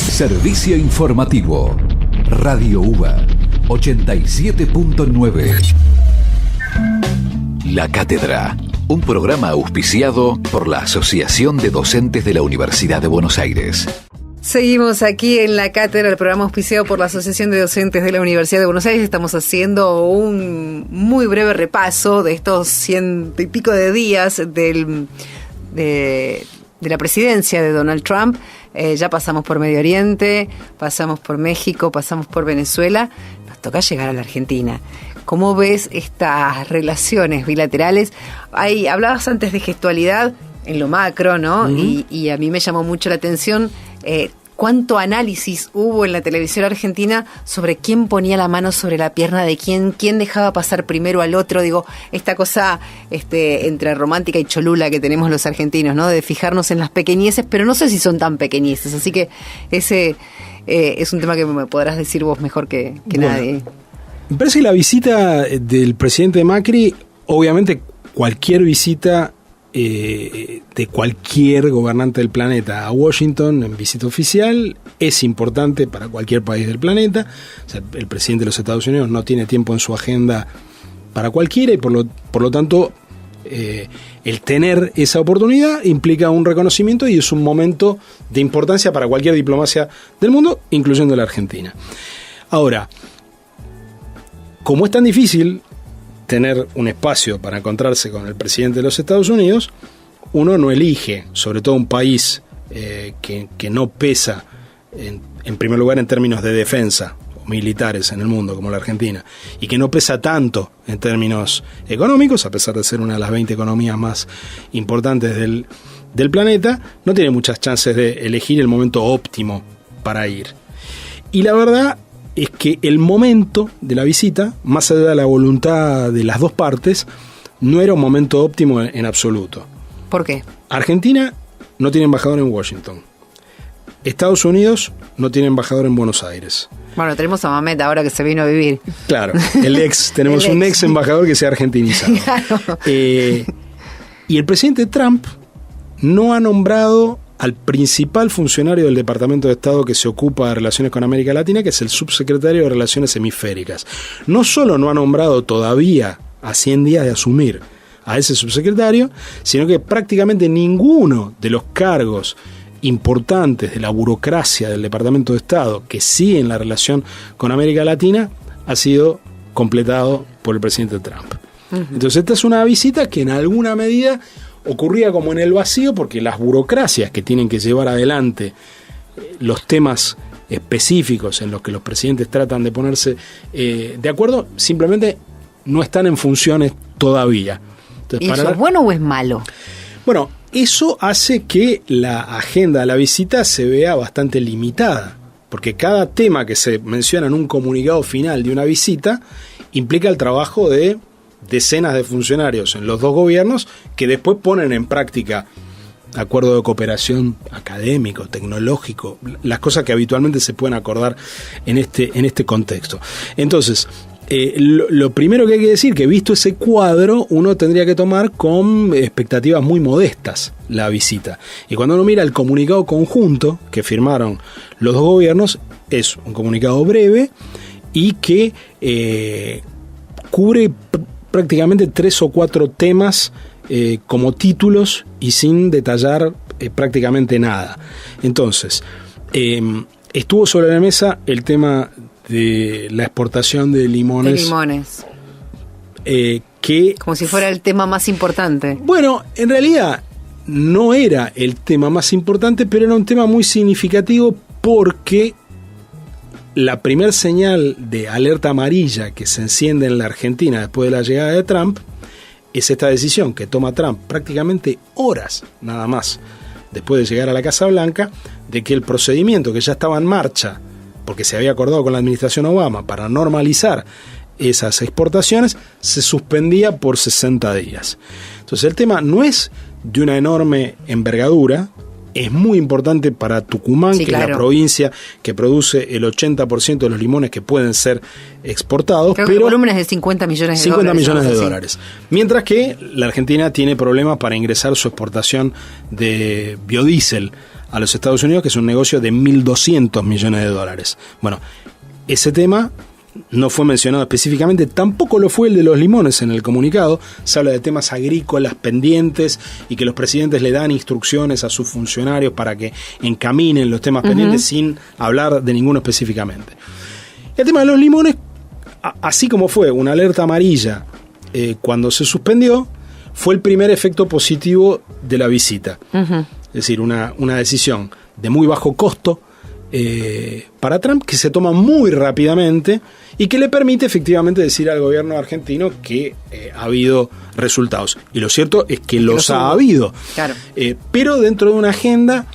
Servicio informativo. Radio UBA 87.9. La Cátedra, un programa auspiciado por la Asociación de Docentes de la Universidad de Buenos Aires. Seguimos aquí en La Cátedra, el programa auspiciado por la Asociación de Docentes de la Universidad de Buenos Aires. Estamos haciendo un muy breve repaso de estos 100 y pico de días de la presidencia de Donald Trump. Ya pasamos por Medio Oriente, pasamos por México, pasamos por Venezuela. Nos toca llegar a la Argentina. ¿Cómo ves estas relaciones bilaterales? Hablabas antes de gestualidad en lo macro, ¿no? Uh-huh. Y a mí me llamó mucho la atención cuánto análisis hubo en la televisión argentina sobre quién ponía la mano sobre la pierna de quién dejaba pasar primero al otro. Digo, esta cosa entre romántica y cholula que tenemos los argentinos, ¿no? De fijarnos en las pequeñeces, pero no sé si son tan pequeñeces. Así que ese es un tema que me podrás decir vos mejor que nadie. Me parece que la visita del presidente Macri, obviamente cualquier visita de cualquier gobernante del planeta a Washington en visita oficial es importante para cualquier país del planeta. O sea, el presidente de los Estados Unidos no tiene tiempo en su agenda para cualquiera, y por lo tanto el tener esa oportunidad implica un reconocimiento y es un momento de importancia para cualquier diplomacia del mundo, incluyendo la Argentina. Ahora, como es tan difícil tener un espacio para encontrarse con el presidente de los Estados Unidos, uno no elige, sobre todo un país que no pesa, en primer lugar en términos de defensa, militares en el mundo como la Argentina, y que no pesa tanto en términos económicos, a pesar de ser una de las 20 economías más importantes del planeta, no tiene muchas chances de elegir el momento óptimo para ir. Y la verdad es que el momento de la visita, más allá de la voluntad de las dos partes, no era un momento óptimo en absoluto. ¿Por qué? Argentina no tiene embajador en Washington. Estados Unidos no tiene embajador en Buenos Aires. Bueno, tenemos a Mamet ahora que se vino a vivir. Claro, tenemos un ex embajador que se ha argentinizado. Claro. Y el presidente Trump no ha nombrado al principal funcionario del Departamento de Estado que se ocupa de relaciones con América Latina, que es el subsecretario de Relaciones Hemisféricas. No solo no ha nombrado todavía, a 100 días de asumir, a ese subsecretario, sino que prácticamente ninguno de los cargos importantes de la burocracia del Departamento de Estado que sigue en la relación con América Latina ha sido completado por el presidente Trump. Entonces esta es una visita que en alguna medida ocurría como en el vacío, porque las burocracias que tienen que llevar adelante los temas específicos en los que los presidentes tratan de ponerse de acuerdo simplemente no están en funciones todavía. Entonces, ¿y eso es bueno o es malo? Bueno, eso hace que la agenda de la visita se vea bastante limitada, porque cada tema que se menciona en un comunicado final de una visita implica el trabajo de decenas de funcionarios en los dos gobiernos que después ponen en práctica acuerdo de cooperación académico, tecnológico, las cosas que habitualmente se pueden acordar en este contexto. Entonces, lo primero que hay que decir, que visto ese cuadro, uno tendría que tomar con expectativas muy modestas la visita. Y cuando uno mira el comunicado conjunto que firmaron los dos gobiernos, es un comunicado breve y que cubre prácticamente 3 o 4 temas como títulos y sin detallar prácticamente nada. Entonces, estuvo sobre la mesa el tema de la exportación de limones. Que como si fuera el tema más importante. Bueno, en realidad no era el tema más importante, pero era un tema muy significativo porque la primer señal de alerta amarilla que se enciende en la Argentina después de la llegada de Trump es esta decisión que toma Trump prácticamente horas nada más después de llegar a la Casa Blanca, de que el procedimiento que ya estaba en marcha, porque se había acordado con la administración Obama para normalizar esas exportaciones, se suspendía por 60 días. Entonces el tema no es de una enorme envergadura, es muy importante para Tucumán, sí, que claro, es la provincia que produce el 80% de los limones que pueden ser exportados. Creo que el volumen es de 50 millones de dólares. 50 millones de dólares. Mientras que la Argentina tiene problemas para ingresar su exportación de biodiesel a los Estados Unidos, que es un negocio de 1.200 millones de dólares. Bueno, ese tema no fue mencionado específicamente, tampoco lo fue el de los limones en el comunicado. Se habla de temas agrícolas pendientes y que los presidentes le dan instrucciones a sus funcionarios para que encaminen los temas pendientes sin hablar de ninguno específicamente. El tema de los limones, así como fue una alerta amarilla cuando se suspendió, fue el primer efecto positivo de la visita. Es decir, una decisión de muy bajo costo para Trump, que se toma muy rápidamente y que le permite efectivamente decir al gobierno argentino que ha habido resultados. Y lo cierto es que los ha habido. Claro. Pero dentro de una agenda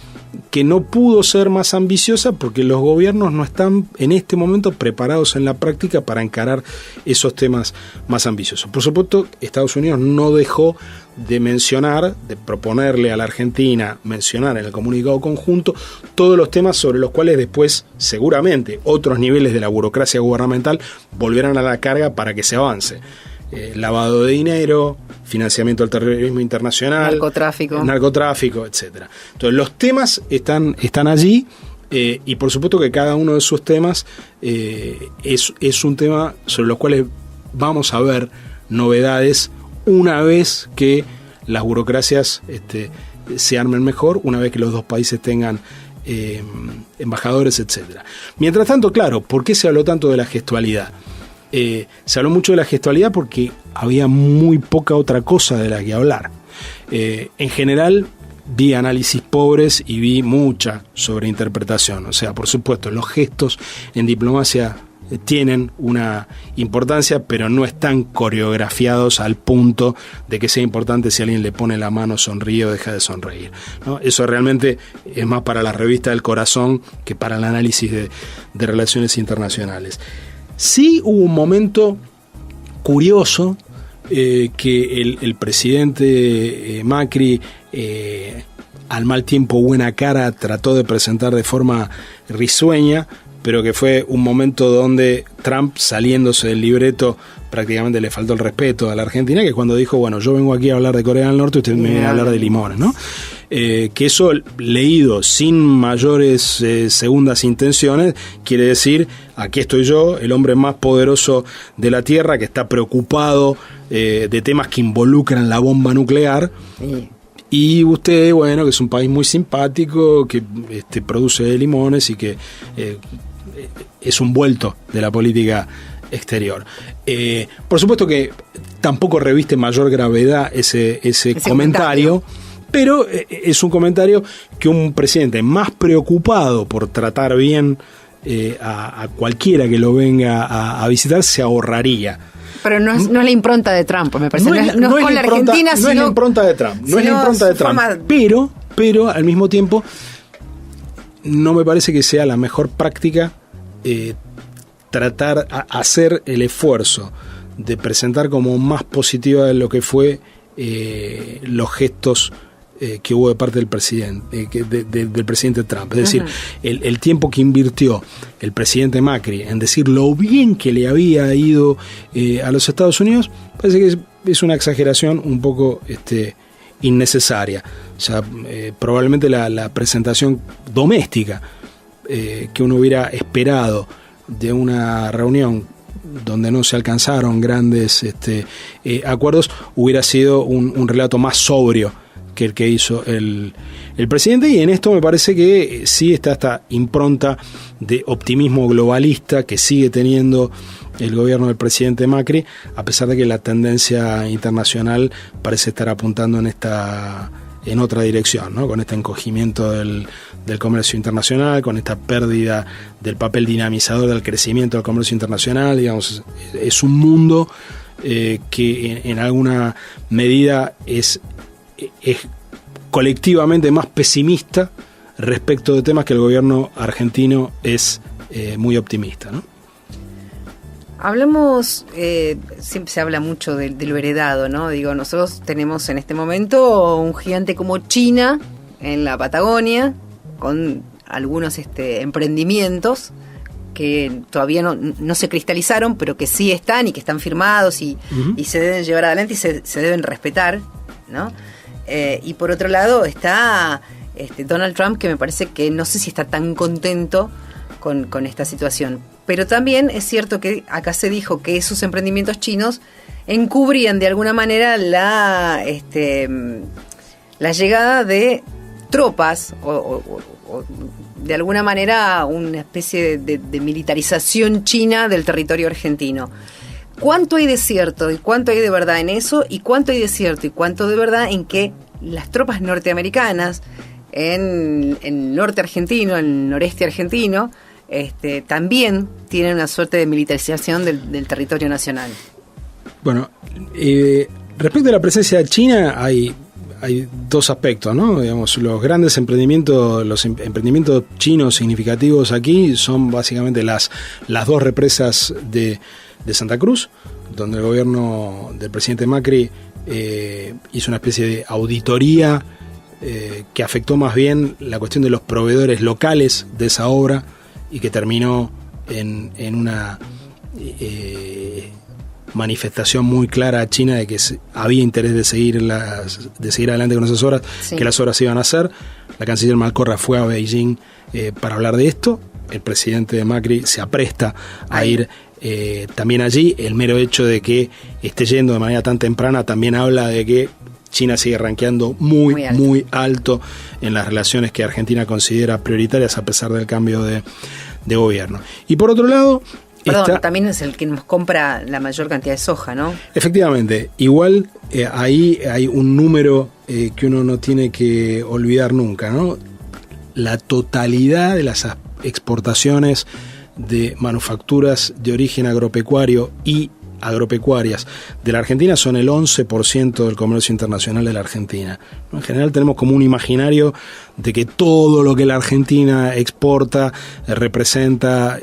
que no pudo ser más ambiciosa porque los gobiernos no están en este momento preparados en la práctica para encarar esos temas más ambiciosos. Por supuesto, Estados Unidos no dejó de mencionar, de proponerle a la Argentina mencionar en el comunicado conjunto todos los temas sobre los cuales después seguramente otros niveles de la burocracia gubernamental volverán a la carga para que se avance. Lavado de dinero, financiamiento del terrorismo internacional, narcotráfico, etcétera. Entonces los temas están allí y por supuesto que cada uno de esos temas es un tema sobre los cuales vamos a ver novedades una vez que las burocracias se armen mejor, una vez que los dos países tengan embajadores, etcétera. Mientras tanto, claro, ¿por qué se habló tanto de la gestualidad? Se habló mucho de la gestualidad porque había muy poca otra cosa de la que hablar. En general vi análisis pobres y vi mucha sobreinterpretación. O sea, por supuesto, los gestos en diplomacia tienen una importancia, pero no están coreografiados al punto de que sea importante si alguien le pone la mano, sonríe o deja de sonreír, ¿no? Eso realmente es más para la revista del corazón que para el análisis de relaciones internacionales. Sí hubo un momento curioso que el presidente Macri, al mal tiempo buena cara, trató de presentar de forma risueña, pero que fue un momento donde Trump, saliéndose del libreto, prácticamente le faltó el respeto a la Argentina, que es cuando dijo, bueno, yo vengo aquí a hablar de Corea del Norte, usted me viene a hablar de limones, ¿no? Que eso, leído sin mayores segundas intenciones, quiere decir, aquí estoy yo, el hombre más poderoso de la Tierra, que está preocupado de temas que involucran la bomba nuclear. Sí. Y usted, bueno, que es un país muy simpático, que produce limones y que es un vuelto de la política exterior. Por supuesto que tampoco reviste mayor gravedad ese comentario, pero es un comentario que un presidente más preocupado por tratar bien a cualquiera que lo venga a visitar se ahorraría. Pero no es la impronta de Trump, me parece. No es con la Argentina, sino... No es la impronta de Trump, no es la impronta de Trump. Pero al mismo tiempo no me parece que sea la mejor práctica hacer el esfuerzo de presentar como más positiva de lo que fue los gestos que hubo de parte del presidente, del presidente Trump. Es decir, el tiempo que invirtió el presidente Macri en decir lo bien que le había ido a los Estados Unidos, parece que es una exageración un poco innecesaria. O sea, probablemente la presentación doméstica que uno hubiera esperado de una reunión donde no se alcanzaron grandes acuerdos, hubiera sido un relato más sobrio que el que hizo el presidente, y en esto me parece que sí está esta impronta de optimismo globalista que sigue teniendo el gobierno del presidente Macri, a pesar de que la tendencia internacional parece estar apuntando en otra dirección, ¿no? Con este encogimiento del comercio internacional, con esta pérdida del papel dinamizador del crecimiento del comercio internacional. Digamos, es un mundo que en alguna medida es colectivamente más pesimista respecto de temas que el gobierno argentino es muy optimista, ¿no? Hablamos, siempre se habla mucho de lo heredado, ¿no? Digo, nosotros tenemos en este momento un gigante como China en la Patagonia, con algunos emprendimientos que todavía no se cristalizaron, pero que sí están y que están firmados y se deben llevar adelante y se deben respetar, ¿no? Y por otro lado está Donald Trump, que me parece que no sé si está tan contento con esta situación. Pero también es cierto que acá se dijo que esos emprendimientos chinos encubrían de alguna manera la llegada de tropas o de alguna manera una especie de militarización china del territorio argentino. ¿Cuánto hay de cierto y cuánto hay de verdad en eso? ¿Y cuánto hay de cierto y cuánto de verdad en que las tropas norteamericanas en el norte argentino, en el noreste argentino, también tienen una suerte de militarización del territorio nacional? Bueno, respecto a la presencia de China hay dos aspectos, ¿no? Digamos, los grandes emprendimientos, los emprendimientos chinos significativos aquí son básicamente las dos represas de Santa Cruz, donde el gobierno del presidente Macri hizo una especie de auditoría que afectó más bien la cuestión de los proveedores locales de esa obra y que terminó en una manifestación muy clara a China de que había interés de seguir adelante con esas obras, sí, que las obras se iban a hacer. La canciller Malcorra fue a Beijing para hablar de esto. El presidente Macri se apresta a ir también allí. El mero hecho de que esté yendo de manera tan temprana también habla de que China sigue rankeando muy alto en las relaciones que Argentina considera prioritarias a pesar del cambio de gobierno. Y por otro lado, Perdón, también es el que nos compra la mayor cantidad de soja, ¿no? Efectivamente. Igual ahí hay un número que uno no tiene que olvidar nunca, ¿no? La totalidad de las exportaciones de manufacturas de origen agropecuario y agropecuarias de la Argentina son el 11% del comercio internacional de la Argentina. En general tenemos como un imaginario de que todo lo que la Argentina exporta representa,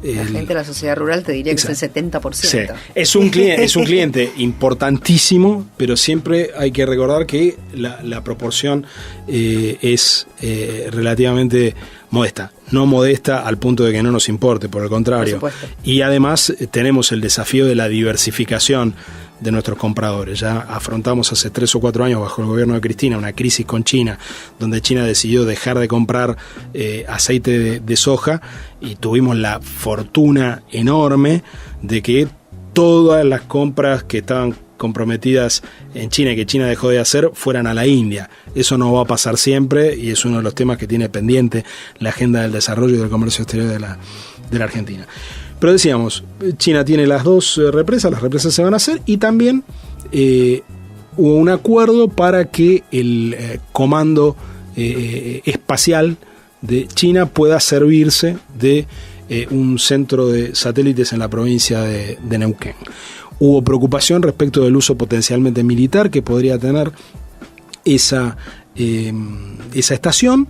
la gente de la sociedad rural te diría que es el 70%. Sí. Es un cliente importantísimo, pero siempre hay que recordar que la proporción es relativamente modesta. No modesta al punto de que no nos importe, por el contrario. Por supuesto. Y además tenemos el desafío de la diversificación de nuestros compradores. Ya afrontamos hace 3 o 4 años bajo el gobierno de Cristina una crisis con China, donde China decidió dejar de comprar aceite de soja, y tuvimos la fortuna enorme de que todas las compras que estaban comprometidas en China y que China dejó de hacer fueran a la India. Eso no va a pasar siempre y es uno de los temas que tiene pendiente la agenda del desarrollo y del comercio exterior de la Argentina. Pero decíamos, China tiene las 2 represas, las represas se van a hacer, y también hubo un acuerdo para que el comando espacial de China pueda servirse de un centro de satélites en la provincia de Neuquén. Hubo preocupación respecto del uso potencialmente militar que podría tener esa estación.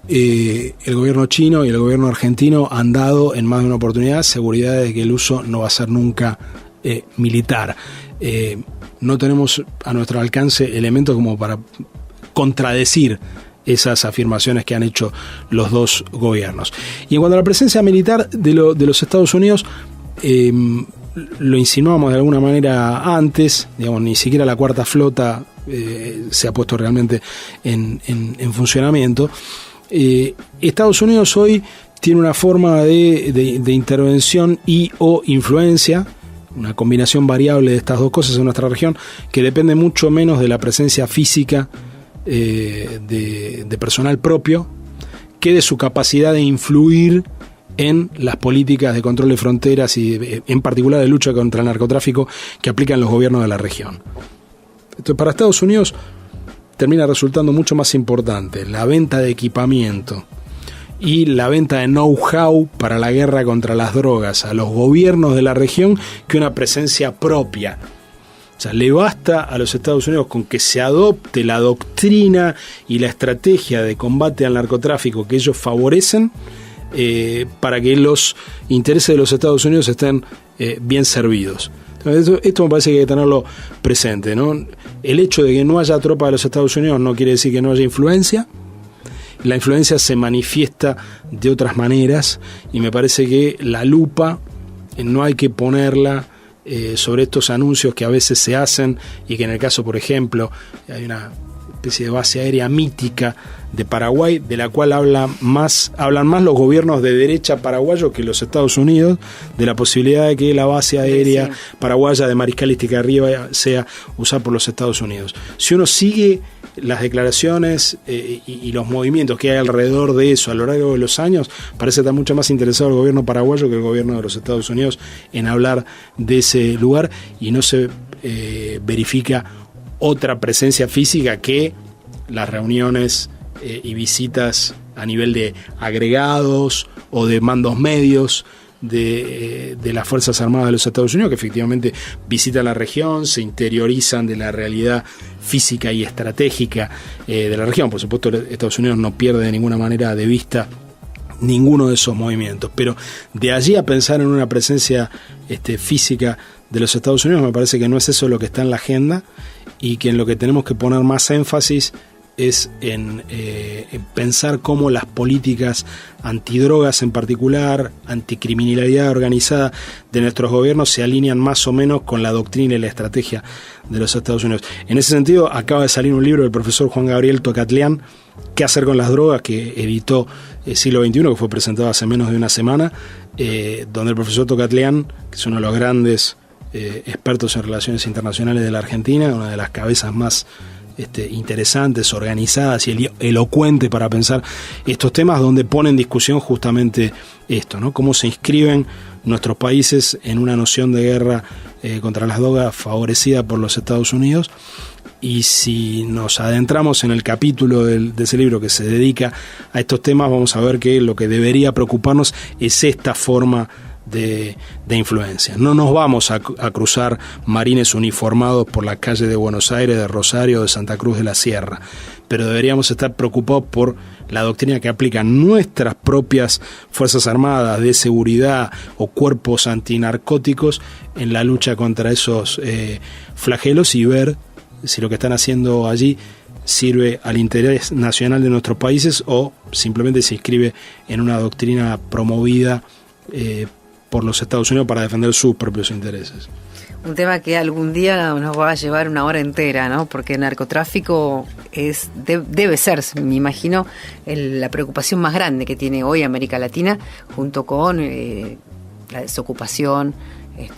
El gobierno chino y el gobierno argentino han dado en más de una oportunidad seguridad de que el uso no va a ser nunca militar. No tenemos a nuestro alcance elementos como para contradecir esas afirmaciones que han hecho los dos gobiernos. Y en cuanto a la presencia militar de los Estados Unidos, lo insinuamos de alguna manera antes, digamos, ni siquiera la cuarta flota se ha puesto realmente en funcionamiento. Estados Unidos hoy tiene una forma de intervención y o influencia, una combinación variable de estas dos cosas en nuestra región, que depende mucho menos de la presencia física de personal propio que de su capacidad de influir en las políticas de control de fronteras y en particular de lucha contra el narcotráfico que aplican los gobiernos de la región. Entonces, para Estados Unidos termina resultando mucho más importante la venta de equipamiento y la venta de know-how para la guerra contra las drogas a los gobiernos de la región que una presencia propia. O sea, le basta a los Estados Unidos con que se adopte la doctrina y la estrategia de combate al narcotráfico que ellos favorecen para que los intereses de los Estados Unidos estén bien servidos. Entonces, esto me parece que hay que tenerlo presente, ¿no? El hecho de que no haya tropa de los Estados Unidos no quiere decir que no haya influencia. La influencia se manifiesta de otras maneras y me parece que la lupa no hay que ponerla sobre estos anuncios que a veces se hacen y que en el caso, por ejemplo, hay una especie de base aérea mítica de Paraguay, de la cual hablan más los gobiernos de derecha paraguayos que los Estados Unidos, de la posibilidad de que la base aérea paraguaya de Mariscal Iztacárriba sea usada por los Estados Unidos. Si uno sigue las declaraciones y los movimientos que hay alrededor de eso a lo largo de los años, parece estar mucho más interesado el gobierno paraguayo que el gobierno de los Estados Unidos en hablar de ese lugar, y no se verifica otra presencia física que las reuniones y visitas a nivel de agregados o de mandos medios de las Fuerzas Armadas de los Estados Unidos, que efectivamente visitan la región, se interiorizan de la realidad física y estratégica de la región. Por supuesto, Estados Unidos no pierde de ninguna manera de vista ninguno de esos movimientos, pero de allí a pensar en una presencia física de los Estados Unidos, me parece que no es eso lo que está en la agenda, y que en lo que tenemos que poner más énfasis es en pensar cómo las políticas antidrogas en particular, anticriminalidad organizada de nuestros gobiernos se alinean más o menos con la doctrina y la estrategia de los Estados Unidos. En ese sentido, acaba de salir un libro del profesor Juan Gabriel Tocatlián, ¿Qué hacer con las drogas?, que editó Siglo XXI, que fue presentado hace menos de una semana, donde el profesor Tocatlián, que es uno de los grandes expertos en relaciones internacionales de la Argentina, una de las cabezas más interesantes, organizadas y elocuentes para pensar estos temas, donde pone en discusión justamente esto, ¿no? Cómo se inscriben nuestros países en una noción de guerra contra las drogas favorecida por los Estados Unidos. Y si nos adentramos en el capítulo de ese libro que se dedica a estos temas, vamos a ver que lo que debería preocuparnos es esta forma de influencia. No nos vamos a cruzar marines uniformados por las calles de Buenos Aires, de Rosario, de Santa Cruz de la Sierra, pero deberíamos estar preocupados por la doctrina que aplican nuestras propias Fuerzas Armadas de seguridad o cuerpos antinarcóticos en la lucha contra esos flagelos, y ver si lo que están haciendo allí sirve al interés nacional de nuestros países o simplemente se inscribe en una doctrina promovida por los Estados Unidos para defender sus propios intereses. Un tema que algún día nos va a llevar una hora entera, ¿no? Porque el narcotráfico debe ser, me imagino, la preocupación más grande que tiene hoy América Latina, junto con la desocupación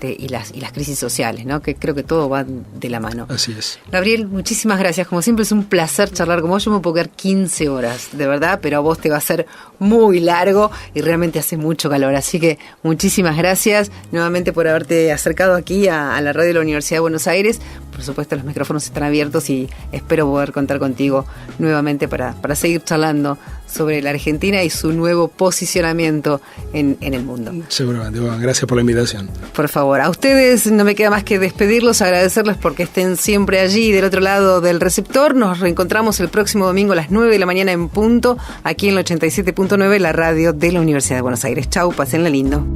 y las crisis sociales, ¿no? Que creo que todo va de la mano. Así es. Gabriel, muchísimas gracias. Como siempre es un placer charlar con vos. Yo me puedo quedar 15 horas, de verdad, pero a vos te va a ser muy largo y realmente hace mucho calor. Así que muchísimas gracias nuevamente por haberte acercado aquí a la radio de la Universidad de Buenos Aires. Por supuesto, los micrófonos están abiertos y espero poder contar contigo nuevamente para seguir charlando sobre la Argentina y su nuevo posicionamiento en el mundo. Seguramente. Bueno, gracias por la invitación. Por favor, a ustedes no me queda más que despedirlos, agradecerles porque estén siempre allí del otro lado del receptor. Nos reencontramos el próximo domingo a las 9 de la mañana en punto, aquí en el 87.9, la radio de la Universidad de Buenos Aires. Chau, pásenla lindo.